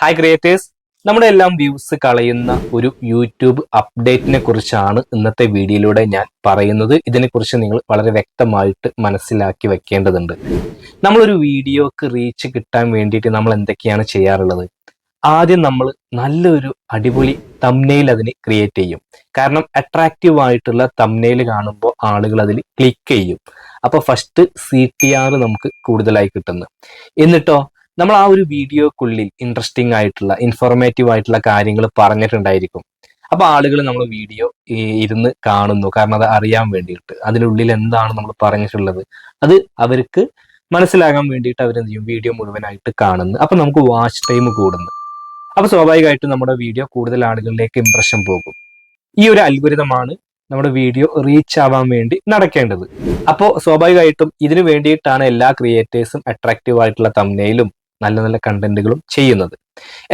Hi creators, നമ്മുടെ എല്ലാം views കളയുന്ന ഒരു യൂട്യൂബ് അപ്ഡേറ്റിനെ കുറിച്ചാണ് ഇന്നത്തെ വീഡിയോയിലൂടെ ഞാൻ പറയുന്നത്. ഇതിനെക്കുറിച്ച് നിങ്ങൾ വളരെ വ്യക്തമായിട്ട് മനസ്സിലാക്കി വെക്കേണ്ടതുണ്ട്. നമ്മളൊരു വീഡിയോക്ക് റീച്ച് കിട്ടാൻ വേണ്ടിയിട്ട് നമ്മൾ എന്തൊക്കെയാണ് ചെയ്യാറുള്ളത്? ആദ്യം നമ്മൾ നല്ലൊരു അടിപൊളി തംബ്നെയിൽ അതിന് ക്രിയേറ്റ് ചെയ്യും. കാരണം അട്രാക്റ്റീവ് ആയിട്ടുള്ള തംബ്നെയിൽ കാണുമ്പോൾ ആളുകൾ അതിൽ ക്ലിക്ക് ചെയ്യും. അപ്പോൾ ഫസ്റ്റ് CTR നമുക്ക് കൂടുതലായി കിട്ടുന്നു. എന്നിട്ടോ നമ്മൾ ആ ഒരു വീഡിയോക്കുള്ളിൽ ഇൻട്രസ്റ്റിംഗ് ആയിട്ടുള്ള ഇൻഫോർമേറ്റീവ് ആയിട്ടുള്ള കാര്യങ്ങൾ പറഞ്ഞിട്ടുണ്ടായിരിക്കും. അപ്പൊ ആളുകൾ നമ്മൾ വീഡിയോ ഇരുന്ന് കാണുന്നു, കാരണം അത് അറിയാൻ വേണ്ടിയിട്ട് അതിനുള്ളിൽ എന്താണ് നമ്മൾ പറഞ്ഞിട്ടുള്ളത് അത് അവർക്ക് മനസ്സിലാകാൻ വേണ്ടിയിട്ട് അവരെന്ത് ചെയ്യും, വീഡിയോ മുഴുവനായിട്ട് കാണുന്നു. അപ്പൊ നമുക്ക് വാച്ച് ടൈം കൂടുന്നു. അപ്പൊ സ്വാഭാവികമായിട്ടും നമ്മുടെ വീഡിയോ കൂടുതൽ ആളുകളിലേക്ക് ഇംപ്രഷൻ പോകും. ഈ ഒരു അൽഗോരിതമാണ് നമ്മുടെ വീഡിയോ റീച്ച് ആവാൻ വേണ്ടി നടക്കേണ്ടത്. അപ്പോൾ സ്വാഭാവികമായിട്ടും ഇതിനു വേണ്ടിയിട്ടാണ് എല്ലാ ക്രിയേറ്റേഴ്സും അട്രാക്റ്റീവ് ആയിട്ടുള്ള തംബ്നെയിലും നല്ല നല്ല കണ്ടന്റുകളും ചെയ്യുന്നത്.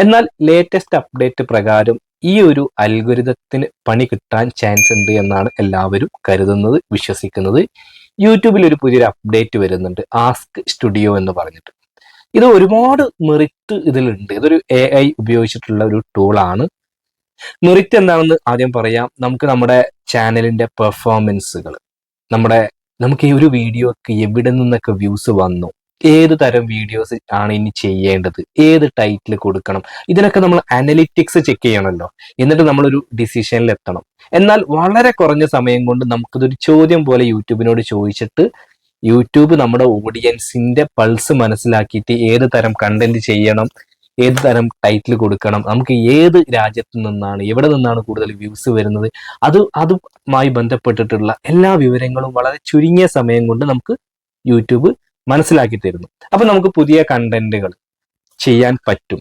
എന്നാൽ ലേറ്റസ്റ്റ് അപ്ഡേറ്റ് പ്രകാരം ഈ ഒരു അൽഗോരിതത്തിന് പണി കിട്ടാൻ ചാൻസ് ഉണ്ട് എന്നാണ് എല്ലാവരും കരുതുന്നത്, വിശ്വസിക്കുന്നത്. യൂട്യൂബിൽ ഒരു പുതിയൊരു അപ്ഡേറ്റ് വരുന്നുണ്ട്, ആസ്ക് സ്റ്റുഡിയോ എന്ന് പറഞ്ഞിട്ട്. ഇത് ഒരുപാട് മെറിറ്റ് ഇതിലുണ്ട്. ഇതൊരു AI ഉപയോഗിച്ചിട്ടുള്ള ഒരു ടൂളാണ്. മെറിറ്റ് എന്താണെന്ന് ആദ്യം പറയാം. നമുക്ക് നമ്മുടെ ചാനലിന്റെ പെർഫോമൻസുകൾ, നമുക്ക് ഈ ഒരു വീഡിയോക്ക് എവിടെ നിന്നൊക്കെ വ്യൂസ് വന്നു, ഏത് തരം വീഡിയോസ് ആണ് ഇനി ചെയ്യേണ്ടത്, ഏത് ടൈറ്റിൽ കൊടുക്കണം, ഇതിനൊക്കെ നമ്മൾ അനലിറ്റിക്സ് ചെക്ക് ചെയ്യണമല്ലോ. എന്നിട്ട് നമ്മളൊരു ഡിസിഷനിൽ എത്തണം. എന്നാൽ വളരെ കുറഞ്ഞ സമയം കൊണ്ട് നമുക്കിതൊരു ചോദ്യം പോലെ യൂട്യൂബിനോട് ചോദിച്ചിട്ട് യൂട്യൂബ് നമ്മുടെ ഓഡിയൻസിന്റെ പൾസ് മനസ്സിലാക്കിയിട്ട് ഏത് തരം കണ്ടന്റ് ചെയ്യണം, ഏത് തരം ടൈറ്റിൽ കൊടുക്കണം, നമുക്ക് ഏത് രാജ്യത്ത് നിന്നാണ്, എവിടെ നിന്നാണ് കൂടുതൽ വ്യൂസ് വരുന്നത്, അതുമായി ബന്ധപ്പെട്ടിട്ടുള്ള എല്ലാ വിവരങ്ങളും വളരെ ചുരുങ്ങിയ സമയം കൊണ്ട് നമുക്ക് യൂട്യൂബ് മനസ്സിലാക്കി തരുന്നു. അപ്പൊ നമുക്ക് പുതിയ കണ്ടന്റുകൾ ചെയ്യാൻ പറ്റും.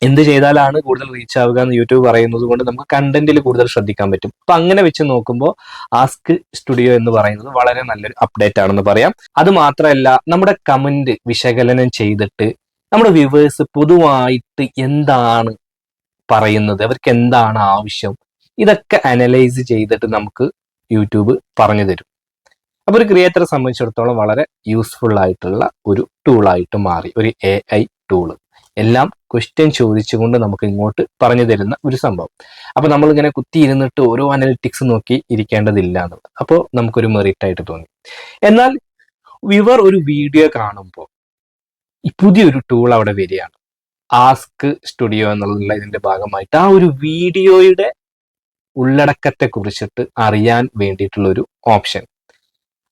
എന്ത് ചെയ്താലാണ് കൂടുതൽ റീച്ച് ആവുക എന്ന് യൂട്യൂബ് പറയുന്നത് കൊണ്ട് നമുക്ക് കണ്ടന്റിൽ കൂടുതൽ ശ്രദ്ധിക്കാൻ പറ്റും. അപ്പൊ അങ്ങനെ വെച്ച് നോക്കുമ്പോൾ ആസ്ക് സ്റ്റുഡിയോ എന്ന് പറയുന്നത് വളരെ നല്ലൊരു അപ്ഡേറ്റ് ആണെന്ന് പറയാം. അത് മാത്രമല്ല, നമ്മുടെ കമന്റ് വിശകലനം ചെയ്തിട്ട് നമ്മുടെ വ്യൂവേഴ്സ് പൊതുവായിട്ട് എന്താണ് പറയുന്നത്, അവർക്ക് എന്താണ് ആവശ്യം, ഇതൊക്കെ അനലൈസ് ചെയ്തിട്ട് നമുക്ക് യൂട്യൂബ് പറഞ്ഞു തരും. അപ്പൊ ഒരു ക്രിയേറ്ററെ സംബന്ധിച്ചിടത്തോളം വളരെ യൂസ്ഫുൾ ആയിട്ടുള്ള ഒരു ടൂളായിട്ട് മാറി, ഒരു AI ടൂള്. എല്ലാം ക്വസ്റ്റ്യൻ ചോദിച്ചുകൊണ്ട് നമുക്ക് ഇങ്ങോട്ട് പറഞ്ഞു തരുന്ന ഒരു സംഭവം. അപ്പൊ നമ്മളിങ്ങനെ കുത്തിയിരുന്നിട്ട് ഓരോ അനലിറ്റിക്സ് നോക്കി ഇരിക്കേണ്ടതില്ല എന്നുള്ളത് അപ്പോൾ നമുക്കൊരു മെറിറ്റ് ആയിട്ട് തോന്നി. എന്നാൽ വിവർ ഒരു വീഡിയോ കാണുമ്പോൾ പുതിയൊരു ടൂൾ അവിടെ വരികയാണ്, ആസ്ക് സ്റ്റുഡിയോ എന്നുള്ള ഇതിന്റെ ഭാഗമായിട്ട് ആ ഒരു വീഡിയോയുടെ ഉള്ളടക്കത്തെ കുറിച്ചിട്ട് അറിയാൻ വേണ്ടിയിട്ടുള്ള ഒരു ഓപ്ഷൻ.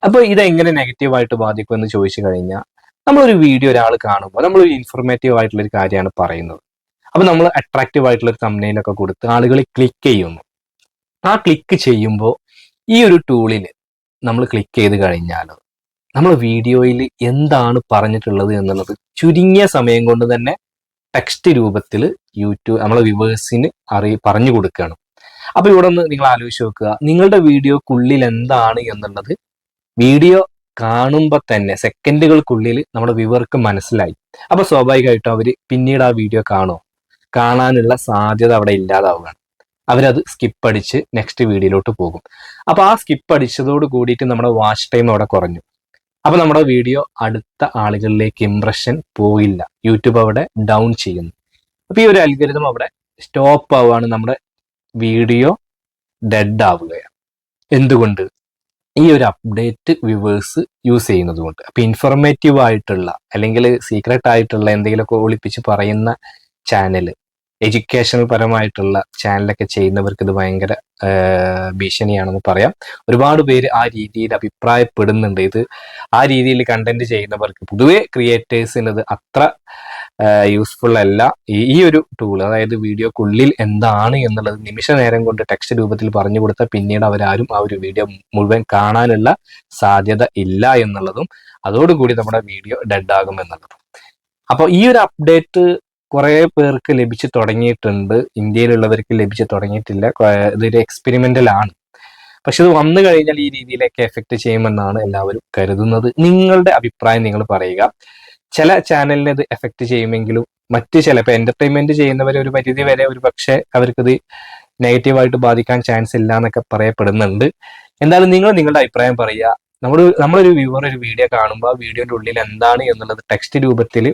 അപ്പോൾ ഇതെങ്ങനെ നെഗറ്റീവായിട്ട് ബാധിക്കുമെന്ന് ചോദിച്ചു കഴിഞ്ഞാൽ, നമ്മളൊരു വീഡിയോ ഒരാൾ കാണുമ്പോൾ നമ്മളൊരു ഇൻഫോർമേറ്റീവ് ആയിട്ടുള്ള ഒരു കാര്യമാണ് പറയുന്നത്. അപ്പൊ നമ്മൾ അട്രാക്റ്റീവ് ആയിട്ടുള്ള ഒരു തംബ്നെയിലൊക്കെ കൊടുത്ത് ആളുകൾ ക്ലിക്ക് ചെയ്യുന്നു. ആ ക്ലിക്ക് ചെയ്യുമ്പോൾ ഈ ഒരു ടൂളിൽ നമ്മൾ ക്ലിക്ക് ചെയ്ത് കഴിഞ്ഞാൽ നമ്മൾ വീഡിയോയിൽ എന്താണ് പറഞ്ഞിട്ടുള്ളത് എന്നുള്ളത് ചുരുങ്ങിയ സമയം കൊണ്ട് തന്നെ ടെക്സ്റ്റ് രൂപത്തിൽ യൂട്യൂബ് നമ്മളെ വ്യൂവേഴ്സിന് പറഞ്ഞു കൊടുക്കുകയാണ്. അപ്പൊ ഇവിടെ ഒന്ന് നിങ്ങൾ ആലോചിച്ച് നോക്കുക, നിങ്ങളുടെ വീഡിയോക്കുള്ളിൽ എന്താണ് എന്നുള്ളത് വീഡിയോ കാണുമ്പോൾ തന്നെ സെക്കൻഡുകൾക്കുള്ളിൽ നമ്മുടെ വ്യൂവർക്ക് മനസ്സിലായി. അപ്പൊ സ്വാഭാവികമായിട്ടും അവര് പിന്നീട് ആ വീഡിയോ കാണാനുള്ള സാധ്യത അവിടെ ഇല്ലാതാവുകയാണ്. അവരത് സ്കിപ്പ് അടിച്ച് നെക്സ്റ്റ് വീഡിയോയിലോട്ട് പോകും. അപ്പൊ ആ സ്കിപ്പ് അടിച്ചതോട് കൂടിയിട്ട് നമ്മുടെ വാച്ച് ടൈം അവിടെ കുറഞ്ഞു. അപ്പൊ നമ്മുടെ വീഡിയോ അടുത്ത ആളുകളിലേക്ക് ഇംപ്രഷൻ പോയില്ല, യൂട്യൂബ് അവിടെ ഡൗൺ ചെയ്യുന്നു. അപ്പൊ ഈ ഒരു അൽഗോരിതം അവിടെ സ്റ്റോപ്പ് ആവുകയാണ്, നമ്മുടെ വീഡിയോ ഡെഡ് ആവുകയാണ്. എന്തുകൊണ്ട്? ഈ ഒരു അപ്ഡേറ്റ് വ്യൂവേഴ്സ് യൂസ് ചെയ്യുന്നത് കൊണ്ട്. അപ്പൊ ഇൻഫോർമേറ്റീവ് ആയിട്ടുള്ള അല്ലെങ്കിൽ സീക്രട്ട് ആയിട്ടുള്ള എന്തെങ്കിലുമൊക്കെ ഒളിപ്പിച്ച് പറയുന്ന ചാനൽ, എഡ്യൂക്കേഷണൽ പരമായിട്ടുള്ള ചാനലൊക്കെ ചെയ്യുന്നവർക്ക് ഇത് ഭയങ്കര ഭീഷണിയാണെന്ന് പറയാം. ഒരുപാട് പേര് ആ രീതിയിൽ അഭിപ്രായപ്പെടുന്നുണ്ട്. ഇത് ആ രീതിയിൽ കണ്ടന്റ് ചെയ്യുന്നവർക്ക്, പൊതുവെ ക്രിയേറ്റേഴ്സിന് ഇത് അത്ര യൂസ്ഫുൾ അല്ല. ഈ ഒരു ടൂൾ, അതായത് വീഡിയോക്കുള്ളിൽ എന്താണ് എന്നുള്ളത് നിമിഷ നേരം കൊണ്ട് ടെക്സ്റ്റ് രൂപത്തിൽ പറഞ്ഞു കൊടുത്താൽ പിന്നീട് അവരാരും ആ ഒരു വീഡിയോ മുഴുവൻ കാണാനുള്ള സാധ്യത ഇല്ല എന്നുള്ളതും, അതോടുകൂടി നമ്മുടെ വീഡിയോ ഡെഡ് ആകും എന്നുള്ളതും. അപ്പോൾ ഈ ഒരു അപ്ഡേറ്റ് കുറെ പേർക്ക് ലഭിച്ചു തുടങ്ങിയിട്ടുണ്ട്, ഇന്ത്യയിലുള്ളവർക്ക് ലഭിച്ചു തുടങ്ങിയിട്ടില്ല. ഇതൊരു എക്സ്പെരിമെന്റൽ ആണ്. പക്ഷെ ഇത് വന്നു കഴിഞ്ഞാൽ ഈ രീതിയിലൊക്കെ എഫക്ട് ചെയ്യുമെന്നാണ് എല്ലാവരും കരുതുന്നത്. നിങ്ങളുടെ അഭിപ്രായം നിങ്ങൾ പറയുക. ചില ചാനലിനെ ഇത് എഫക്ട് ചെയ്യുമെങ്കിലും മറ്റ് ചിലപ്പോൾ എന്റർടൈൻമെന്റ് ചെയ്യുന്നവരെ ഒരു പരിധി വരെ ഒരു പക്ഷേ അവർക്കിത് നെഗറ്റീവായിട്ട് ബാധിക്കാൻ ചാൻസ് ഇല്ല എന്നൊക്കെ പറയപ്പെടുന്നുണ്ട്. എന്തായാലും നിങ്ങളുടെ അഭിപ്രായം പറയുക. നമ്മളൊരു വ്യൂവർ ഒരു വീഡിയോ കാണുമ്പോൾ ആ വീഡിയോന്റെ ഉള്ളിൽ എന്താണ് എന്നുള്ളത് ടെക്സ്റ്റ് രൂപത്തിൽ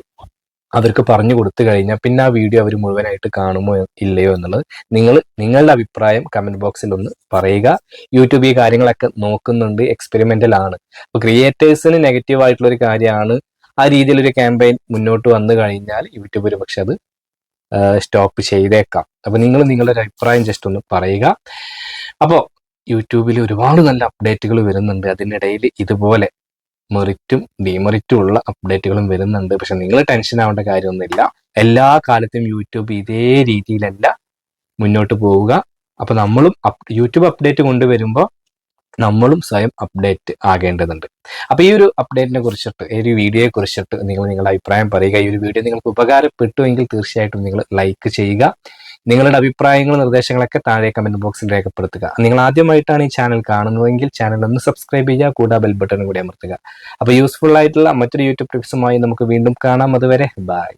അവർക്ക് പറഞ്ഞു കൊടുത്തു കഴിഞ്ഞാൽ പിന്നെ ആ വീഡിയോ അവർ മുഴുവനായിട്ട് കാണുമോ ഇല്ലയോ എന്നുള്ളത് നിങ്ങളുടെ അഭിപ്രായം കമന്റ് ബോക്സിൽ ഒന്ന് പറയുക. യൂട്യൂബ് ഈ കാര്യങ്ങളൊക്കെ നോക്കുന്നുണ്ട്, എക്സ്പെരിമെന്റൽ ആണ്. അപ്പൊ ക്രിയേറ്റേഴ്സിന് നെഗറ്റീവ് ആയിട്ടുള്ള ഒരു കാര്യമാണ്. ആ രീതിയിലൊരു ക്യാമ്പയിൻ മുന്നോട്ട് വന്നു കഴിഞ്ഞാൽ യൂട്യൂബ് ഒരു പക്ഷെ അത് സ്റ്റോപ്പ് ചെയ്തേക്കാം. അപ്പൊ നിങ്ങളുടെ ഒരു അഭിപ്രായം ജസ്റ്റ് ഒന്ന് പറയുക. അപ്പോൾ യൂട്യൂബിൽ ഒരുപാട് നല്ല അപ്ഡേറ്റുകൾ വരുന്നുണ്ട്. അതിനിടയിൽ ഇതുപോലെ മെറിറ്റും ഡിമെറിറ്റും ഉള്ള അപ്ഡേറ്റുകളും വരുന്നുണ്ട്. പക്ഷെ നിങ്ങൾ ടെൻഷൻ ആവേണ്ട കാര്യമൊന്നുമില്ല. എല്ലാ കാലത്തും യൂട്യൂബ് ഇതേ രീതിയിലല്ല മുന്നോട്ട് പോവുക. അപ്പൊ നമ്മളും യൂട്യൂബ് അപ്ഡേറ്റ് കൊണ്ടുവരുമ്പോൾ നമ്മളും സ്വയം അപ്ഡേറ്റ് ആകേണ്ടതുണ്ട്. അപ്പൊ ഈ ഒരു അപ്ഡേറ്റിനെ കുറിച്ചിട്ട്, ഈ ഒരു വീഡിയോയെ കുറിച്ചിട്ട് നിങ്ങളുടെ അഭിപ്രായം പറയുക. ഈ ഒരു വീഡിയോ നിങ്ങൾക്ക് ഉപകാരപ്പെട്ടുവെങ്കിൽ തീർച്ചയായിട്ടും നിങ്ങൾ ലൈക്ക് ചെയ്യുക. നിങ്ങളുടെ അഭിപ്രായങ്ങളും നിർദ്ദേശങ്ങളൊക്കെ താഴെ കമന്റ് ബോക്സിൽ രേഖപ്പെടുത്തുക. നിങ്ങൾ ആദ്യമായിട്ടാണ് ഈ ചാനൽ കാണുന്നതെങ്കിൽ ചാനൽ ഒന്ന് സബ്സ്ക്രൈബ് ചെയ്യുക, കൂടാതെ ബെൽ ബട്ടൺ കൂടി അമർത്തുക. അപ്പൊ യൂസ്ഫുൾ ആയിട്ടുള്ള മറ്റൊരു യൂട്യൂബ് ടിപ്സുമായി നമുക്ക് വീണ്ടും കാണാം. അതുവരെ ബൈ.